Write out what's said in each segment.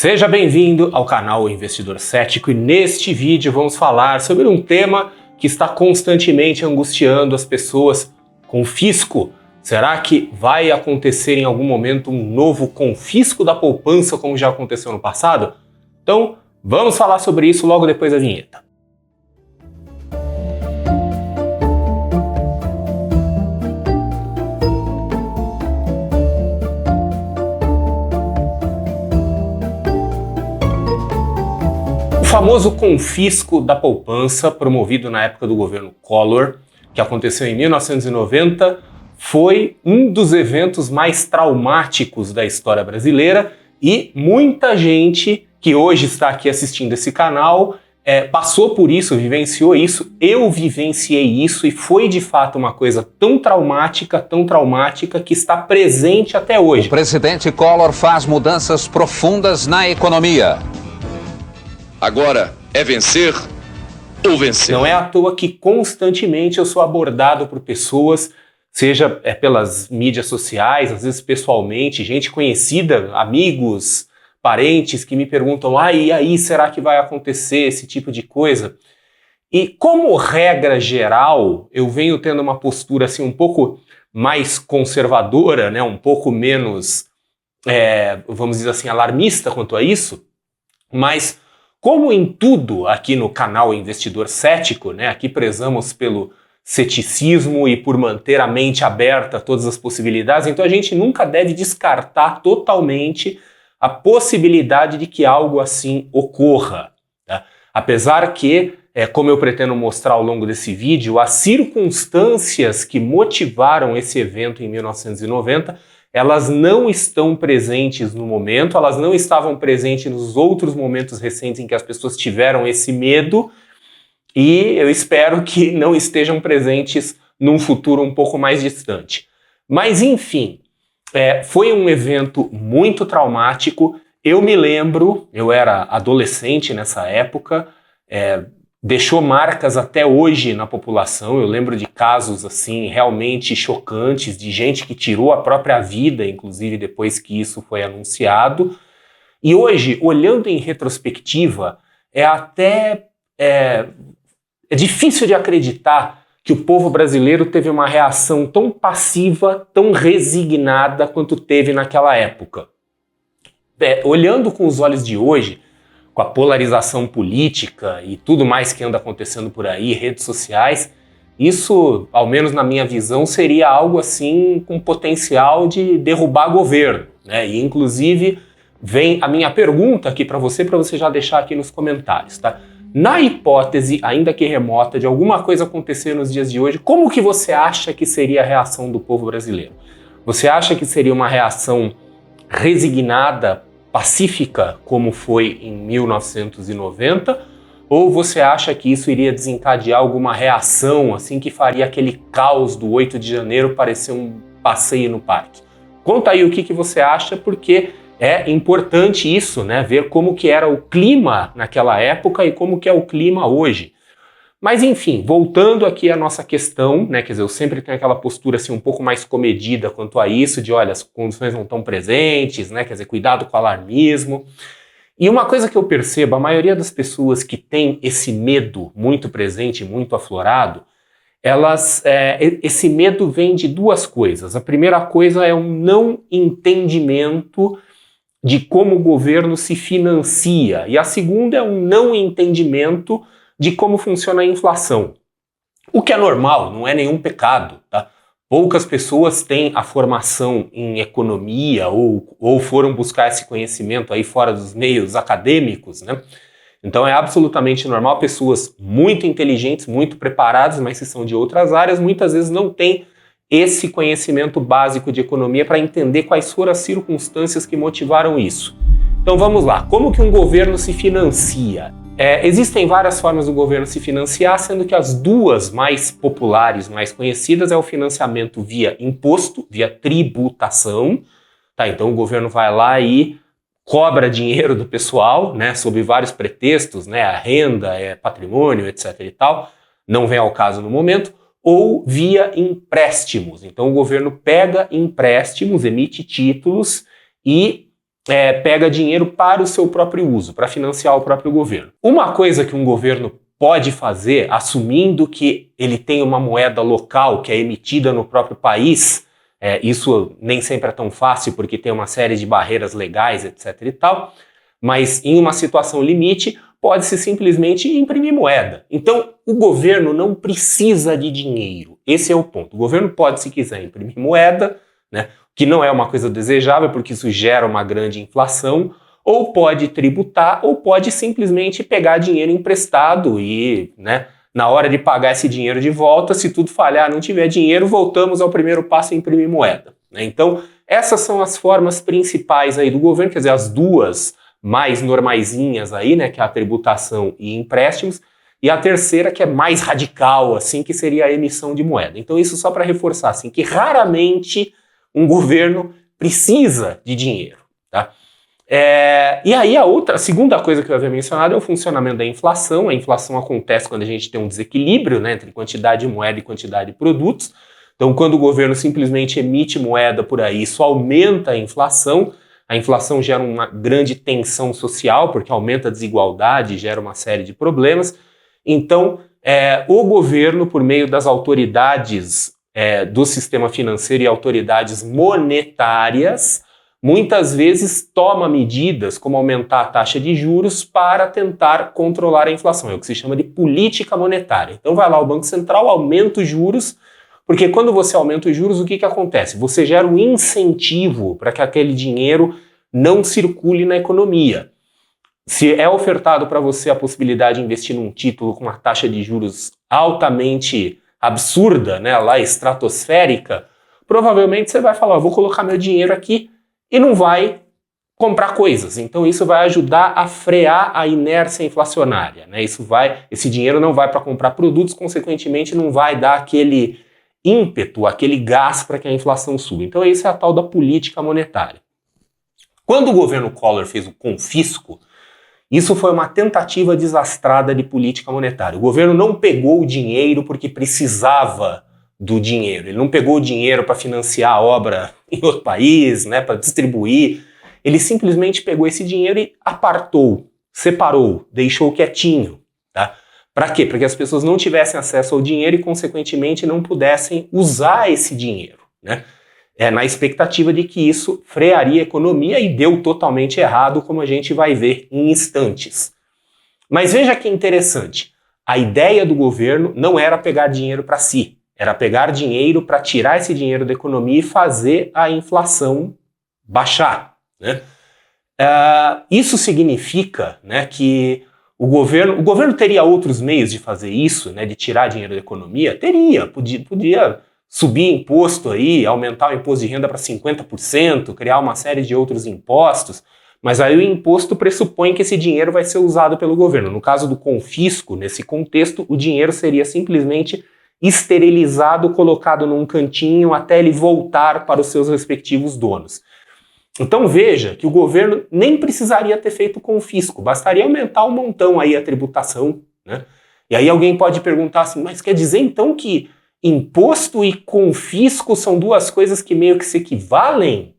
Seja bem-vindo ao canal Investidor Cético e neste vídeo vamos falar sobre um tema que está constantemente angustiando as pessoas: confisco. Será que vai acontecer em algum momento um novo confisco da poupança como já aconteceu no passado? Então vamos falar sobre isso logo depois da vinheta. O famoso confisco da poupança, promovido na época do governo Collor, que aconteceu em 1990, foi um dos eventos mais traumáticos da história brasileira e muita gente que hoje está aqui assistindo esse canal passou por isso, vivenciou isso. Eu vivenciei isso e foi de fato uma coisa tão traumática que está presente até hoje. O presidente Collor faz mudanças profundas na economia. Agora é vencer ou vencer. Não é à toa que constantemente eu sou abordado por pessoas, seja pelas mídias sociais, às vezes pessoalmente, gente conhecida, amigos, parentes que me perguntam: e aí, será que vai acontecer esse tipo de coisa? E como regra geral, eu venho tendo uma postura assim um pouco mais conservadora, né, um pouco menos, vamos dizer assim, alarmista quanto a isso, mas como em tudo aqui no canal Investidor Cético, né, aqui prezamos pelo ceticismo e por manter a mente aberta a todas as possibilidades, então a gente nunca deve descartar totalmente a possibilidade de que algo assim ocorra, tá? Apesar que, como eu pretendo mostrar ao longo desse vídeo, as circunstâncias que motivaram esse evento em 1990, elas não estão presentes no momento, elas não estavam presentes nos outros momentos recentes em que as pessoas tiveram esse medo, e eu espero que não estejam presentes num futuro um pouco mais distante. Mas enfim, foi um evento muito traumático. Eu me lembro, eu era adolescente nessa época, deixou marcas até hoje na população. Eu lembro de casos assim realmente chocantes, de gente que tirou a própria vida, inclusive depois que isso foi anunciado. E hoje, olhando em retrospectiva, é difícil de acreditar que o povo brasileiro teve uma reação tão passiva, tão resignada quanto teve naquela época. Olhando com os olhos de hoje, com a polarização política e tudo mais que anda acontecendo por aí, redes sociais, isso, ao menos na minha visão, seria algo assim com potencial de derrubar governo, né? E inclusive vem a minha pergunta aqui para você já deixar aqui nos comentários, tá? Na hipótese, ainda que remota, de alguma coisa acontecer nos dias de hoje, como que você acha que seria a reação do povo brasileiro? Você acha que seria uma reação resignada, pacífica, como foi em 1990, ou você acha que isso iria desencadear alguma reação assim que faria aquele caos do 8 de janeiro parecer um passeio no parque? Conta aí o que você acha, porque é importante isso, né? Ver como que era o clima naquela época e como que é o clima hoje. Mas enfim, voltando aqui à nossa questão, né? Quer dizer, eu sempre tenho aquela postura assim um pouco mais comedida quanto a isso, de olha, as condições não estão presentes, né? Quer dizer, cuidado com o alarmismo. E uma coisa que eu percebo, a maioria das pessoas que tem esse medo muito presente, muito aflorado, esse medo vem de duas coisas. A primeira coisa é um não entendimento de como o governo se financia, e a segunda é um não entendimento de como funciona a inflação. O que é normal, não é nenhum pecado, tá? Poucas pessoas têm a formação em economia ou foram buscar esse conhecimento aí fora dos meios acadêmicos, né? Então é absolutamente normal, pessoas muito inteligentes, muito preparadas, mas que são de outras áreas, muitas vezes não têm esse conhecimento básico de economia para entender quais foram as circunstâncias que motivaram isso. Então vamos lá, como que um governo se financia? Existem várias formas do governo se financiar, sendo que as duas mais populares, mais conhecidas, é o financiamento via imposto, via tributação. Tá, então o governo vai lá e cobra dinheiro do pessoal, né, sob vários pretextos, né, a renda, patrimônio, etc. e tal, não vem ao caso no momento. Ou via empréstimos. Então o governo pega empréstimos, emite títulos e pega dinheiro para o seu próprio uso, para financiar o próprio governo. Uma coisa que um governo pode fazer, assumindo que ele tem uma moeda local que é emitida no próprio país, isso nem sempre é tão fácil porque tem uma série de barreiras legais, etc e tal, mas em uma situação limite pode-se simplesmente imprimir moeda. Então o governo não precisa de dinheiro, esse é o ponto. O governo pode, se quiser, imprimir moeda, né, que não é uma coisa desejável porque isso gera uma grande inflação, ou pode tributar, ou pode simplesmente pegar dinheiro emprestado e, né, na hora de pagar esse dinheiro de volta, se tudo falhar, não tiver dinheiro, voltamos ao primeiro passo, imprimir moeda, né? Então, essas são as formas principais aí do governo, quer dizer, as duas mais normaizinhas aí, né, que é a tributação e empréstimos, e a terceira, que é mais radical, assim, que seria a emissão de moeda. Então, isso só para reforçar, assim, que raramente um governo precisa de dinheiro, tá? E aí a segunda coisa que eu havia mencionado é o funcionamento da inflação. A inflação acontece quando a gente tem um desequilíbrio, né, entre quantidade de moeda e quantidade de produtos. Então, quando o governo simplesmente emite moeda por aí, isso aumenta a inflação. A inflação gera uma grande tensão social, porque aumenta a desigualdade, gera uma série de problemas. Então, o governo, por meio das autoridades do sistema financeiro e autoridades monetárias, muitas vezes toma medidas como aumentar a taxa de juros para tentar controlar a inflação. É o que se chama de política monetária. Então vai lá o Banco Central, aumenta os juros, porque quando você aumenta os juros, o que acontece? Você gera um incentivo para que aquele dinheiro não circule na economia. Se é ofertado para você a possibilidade de investir num título com uma taxa de juros altamente absurda, né, lá estratosférica, provavelmente você vai falar, vou colocar meu dinheiro aqui, e não vai comprar coisas. Então isso vai ajudar a frear a inércia inflacionária, né? Esse dinheiro não vai para comprar produtos, consequentemente não vai dar aquele ímpeto, aquele gás para que a inflação suba. Então isso é a tal da política monetária. Quando o governo Collor fez o confisco, isso foi uma tentativa desastrada de política monetária. O governo não pegou o dinheiro porque precisava do dinheiro. Ele não pegou o dinheiro para financiar a obra em outro país, né, para distribuir. Ele simplesmente pegou esse dinheiro e apartou, separou, deixou quietinho. Tá? Para quê? Para que as pessoas não tivessem acesso ao dinheiro e, consequentemente, não pudessem usar esse dinheiro, né? Na expectativa de que isso frearia a economia, e deu totalmente errado, como a gente vai ver em instantes. Mas veja que interessante. A ideia do governo não era pegar dinheiro para si. Era pegar dinheiro para tirar esse dinheiro da economia e fazer a inflação baixar, né? Isso significa, né, que o governo teria outros meios de fazer isso, né, de tirar dinheiro da economia? Teria, podia subir imposto aí, aumentar o imposto de renda para 50%, criar uma série de outros impostos, mas aí o imposto pressupõe que esse dinheiro vai ser usado pelo governo. No caso do confisco, nesse contexto, o dinheiro seria simplesmente esterilizado, colocado num cantinho até ele voltar para os seus respectivos donos. Então veja que o governo nem precisaria ter feito confisco, bastaria aumentar um montão aí a tributação, né? E aí alguém pode perguntar assim, mas quer dizer então que imposto e confisco são duas coisas que meio que se equivalem?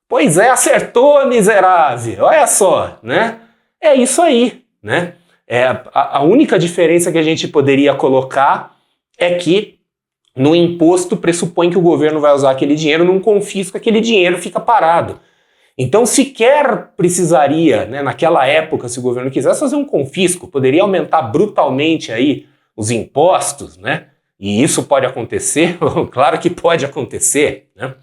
Pois é, acertou, miserável, olha só, né? É isso aí, né? A única diferença que a gente poderia colocar é que no imposto pressupõe que o governo vai usar aquele dinheiro, num confisco aquele dinheiro fica parado. Então sequer precisaria, né, naquela época, se o governo quisesse fazer um confisco, poderia aumentar brutalmente aí os impostos, né? E isso pode acontecer, claro que pode acontecer, né?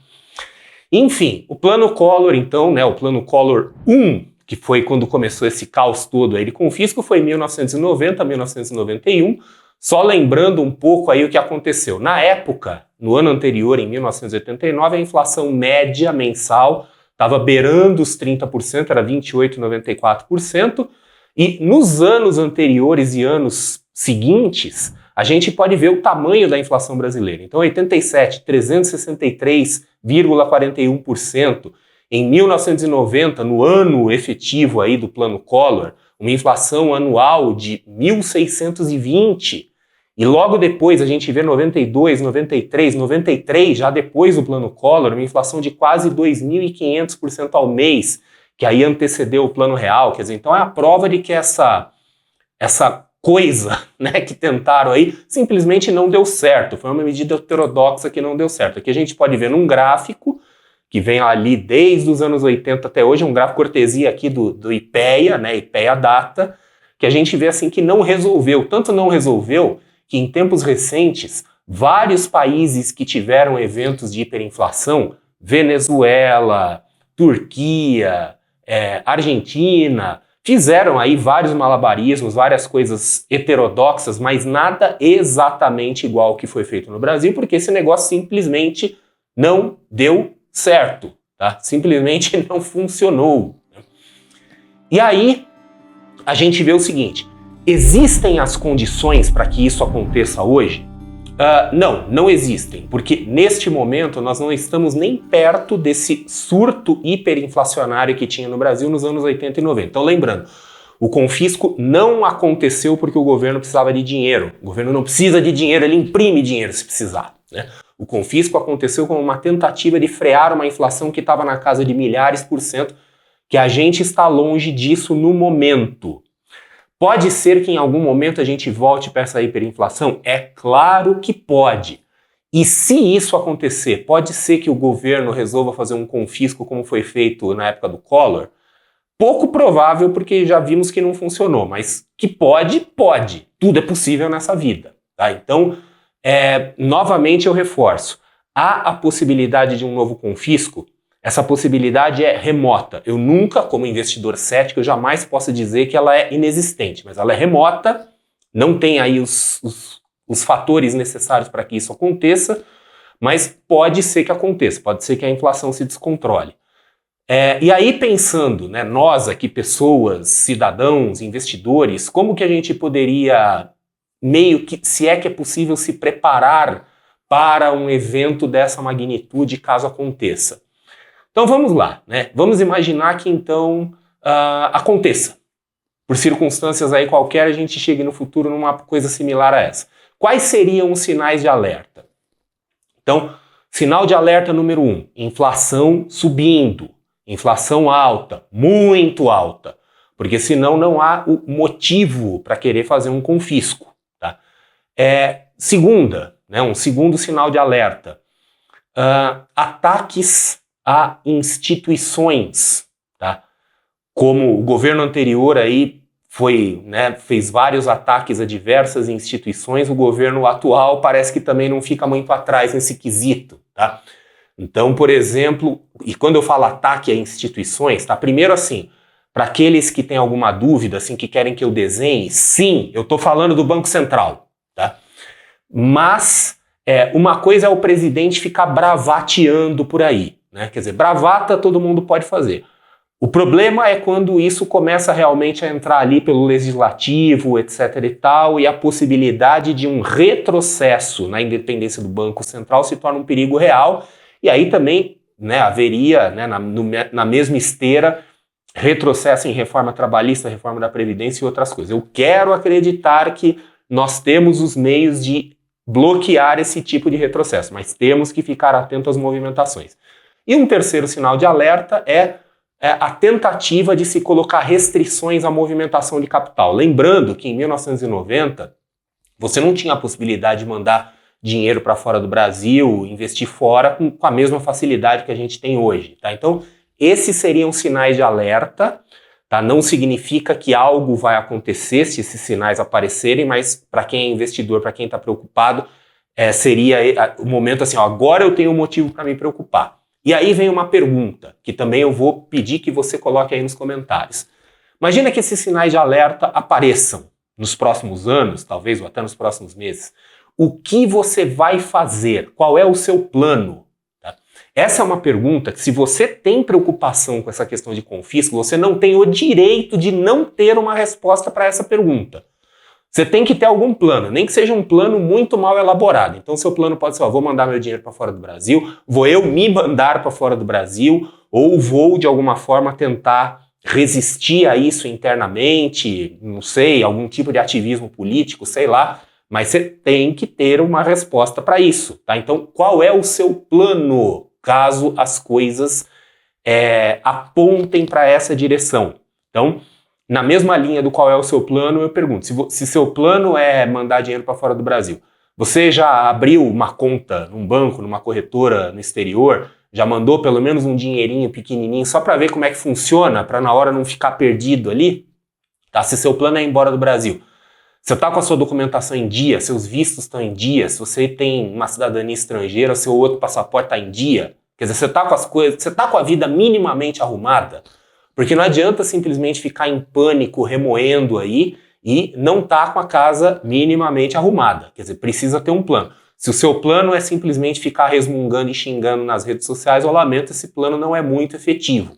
Enfim, o plano Collor, então, né, o plano Collor 1, que foi quando começou esse caos todo aí de confisco, foi em 1990, 1991, só lembrando um pouco aí o que aconteceu. Na época, no ano anterior, em 1989, a inflação média mensal estava beirando os 30%, era 28,94%, e nos anos anteriores e anos seguintes, a gente pode ver o tamanho da inflação brasileira. Então, 87, 363,41%. Em 1990, no ano efetivo aí do plano Collor, uma inflação anual de 1.620. E logo depois a gente vê 92, 93, já depois do plano Collor, uma inflação de quase 2.500% ao mês, que aí antecedeu o plano real. Quer dizer, então é a prova de que essa coisa, né, que tentaram aí simplesmente não deu certo. Foi uma medida heterodoxa que não deu certo. Aqui a gente pode ver num gráfico que vem ali desde os anos 80 até hoje, um gráfico cortesia aqui do IPEA, né, IPEA Data, que a gente vê assim que não resolveu. Tanto não resolveu que em tempos recentes, vários países que tiveram eventos de hiperinflação, Venezuela, Turquia, Argentina, fizeram aí vários malabarismos, várias coisas heterodoxas, mas nada exatamente igual ao que foi feito no Brasil, porque esse negócio simplesmente não deu certo, tá? Simplesmente não funcionou. E aí, a gente vê o seguinte, existem as condições para que isso aconteça hoje? Não existem, porque neste momento nós não estamos nem perto desse surto hiperinflacionário que tinha no Brasil nos anos 80 e 90. Então lembrando, o confisco não aconteceu porque o governo precisava de dinheiro. O governo não precisa de dinheiro, ele imprime dinheiro se precisar, né? O confisco aconteceu como uma tentativa de frear uma inflação que estava na casa de milhares por cento, que a gente está longe disso no momento. Pode ser que em algum momento a gente volte para essa hiperinflação? É claro que pode. E se isso acontecer, pode ser que o governo resolva fazer um confisco como foi feito na época do Collor? Pouco provável, porque já vimos que não funcionou, mas que pode. Tudo é possível nessa vida, tá? Então, novamente eu reforço, há a possibilidade de um novo confisco. Essa possibilidade é remota. Eu nunca, como investidor cético, eu jamais posso dizer que ela é inexistente, mas ela é remota, não tem aí os fatores necessários para que isso aconteça, mas pode ser que aconteça, pode ser que a inflação se descontrole. E aí pensando, né, nós aqui, pessoas, cidadãos, investidores, como que a gente poderia, meio que, se é que é possível, se preparar para um evento dessa magnitude caso aconteça? Então vamos lá, né? Vamos imaginar que então aconteça. Por circunstâncias aí qualquer, a gente chegue no futuro numa coisa similar a essa. Quais seriam os sinais de alerta? Então, sinal de alerta número 1, inflação subindo, inflação alta, muito alta, porque senão não há o motivo para querer fazer um confisco, tá? Segunda, né, um segundo sinal de alerta, ataques a instituições, tá? Como o governo anterior aí fez vários ataques a diversas instituições, o governo atual parece que também não fica muito atrás nesse quesito, tá? Então, por exemplo, e quando eu falo ataque a instituições, tá? Primeiro assim, para aqueles que têm alguma dúvida, assim, que querem que eu desenhe, sim, eu tô falando do Banco Central, tá? Mas uma coisa é o presidente ficar bravateando por aí, né? Quer dizer, bravata todo mundo pode fazer. O problema é quando isso começa realmente a entrar ali pelo legislativo, etc e tal, e a possibilidade de um retrocesso na independência do Banco Central se torna um perigo real, e aí também, né, haveria, né, na mesma esteira, retrocesso em reforma trabalhista, reforma da Previdência e outras coisas. Eu quero acreditar que nós temos os meios de bloquear esse tipo de retrocesso, mas temos que ficar atentos às movimentações. E um terceiro sinal de alerta é a tentativa de se colocar restrições à movimentação de capital. Lembrando que em 1990 você não tinha a possibilidade de mandar dinheiro para fora do Brasil, investir fora com a mesma facilidade que a gente tem hoje, tá? Então, esses seriam sinais de alerta, tá? Não significa que algo vai acontecer se esses sinais aparecerem, mas para quem é investidor, para quem está preocupado, seria o momento assim, ó, agora eu tenho um motivo para me preocupar. E aí vem uma pergunta, que também eu vou pedir que você coloque aí nos comentários. Imagina que esses sinais de alerta apareçam nos próximos anos, talvez, ou até nos próximos meses. O que você vai fazer? Qual é o seu plano? Tá? Essa é uma pergunta que, se você tem preocupação com essa questão de confisco, você não tem o direito de não ter uma resposta para essa pergunta. Você tem que ter algum plano, nem que seja um plano muito mal elaborado. Então, seu plano pode ser, vou mandar meu dinheiro para fora do Brasil, vou eu me mandar para fora do Brasil, ou vou, de alguma forma, tentar resistir a isso internamente, não sei, algum tipo de ativismo político, sei lá, Mas você tem que ter uma resposta para isso, tá? Então, qual é o seu plano, caso as coisas apontem para essa direção? Então, na mesma linha do qual é o seu plano, eu pergunto, se seu plano é mandar dinheiro para fora do Brasil, você já abriu uma conta num banco, numa corretora no exterior, já mandou pelo menos um dinheirinho pequenininho só para ver como é que funciona, para na hora não ficar perdido ali? Tá? Se seu plano é ir embora do Brasil, você está com a sua documentação em dia, seus vistos estão em dia, se você tem uma cidadania estrangeira, seu outro passaporte está em dia, quer dizer, você está com as coisas, você está com a vida minimamente arrumada, porque não adianta simplesmente ficar em pânico, remoendo aí e não tá com a casa minimamente arrumada, quer dizer, precisa ter um plano. Se o seu plano é simplesmente ficar resmungando e xingando nas redes sociais, eu lamento, esse plano não é muito efetivo.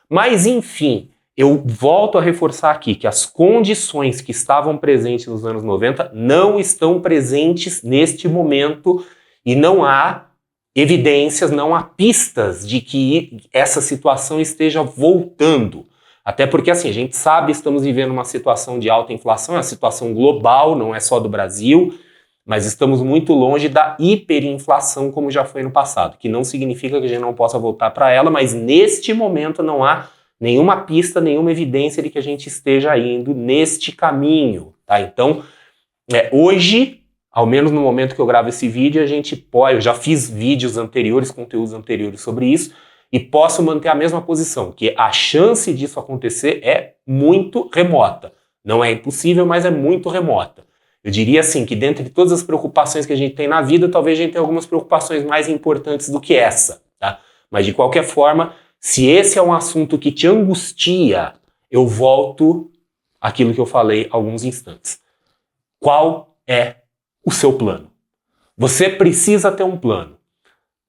Mas enfim, eu volto a reforçar aqui que as condições que estavam presentes nos anos 90 não estão presentes neste momento e não há evidências, não há pistas de que essa situação esteja voltando. Até porque, assim, a gente sabe, estamos vivendo uma situação de alta inflação, é uma situação global, não é só do Brasil, mas estamos muito longe da hiperinflação como já foi no passado, que não significa que a gente não possa voltar para ela, mas neste momento não há nenhuma pista, nenhuma evidência de que a gente esteja indo neste caminho, tá? Então, hoje, ao menos no momento que eu gravo esse vídeo, a gente pode, eu já fiz vídeos anteriores, conteúdos anteriores sobre isso, e posso manter a mesma posição, que a chance disso acontecer é muito remota. Não é impossível, mas é muito remota. Eu diria assim, que dentre todas as preocupações que a gente tem na vida, talvez a gente tenha algumas preocupações mais importantes do que essa, tá? Mas de qualquer forma, se esse é um assunto que te angustia, eu volto àquilo que eu falei há alguns instantes. Qual é o seu plano? Você precisa ter um plano.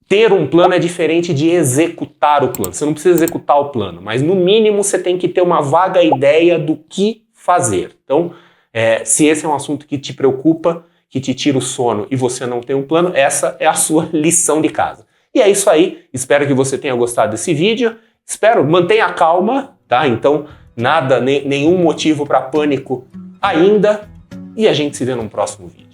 Ter um plano é diferente de executar o plano. Você não precisa executar o plano, mas no mínimo você tem que ter uma vaga ideia do que fazer. Então, se esse é um assunto que te preocupa, que te tira o sono e você não tem um plano, essa é a sua lição de casa. E é isso aí, espero que você tenha gostado desse vídeo, mantenha calma, tá? Então, nenhum motivo para pânico ainda, e a gente se vê num próximo vídeo.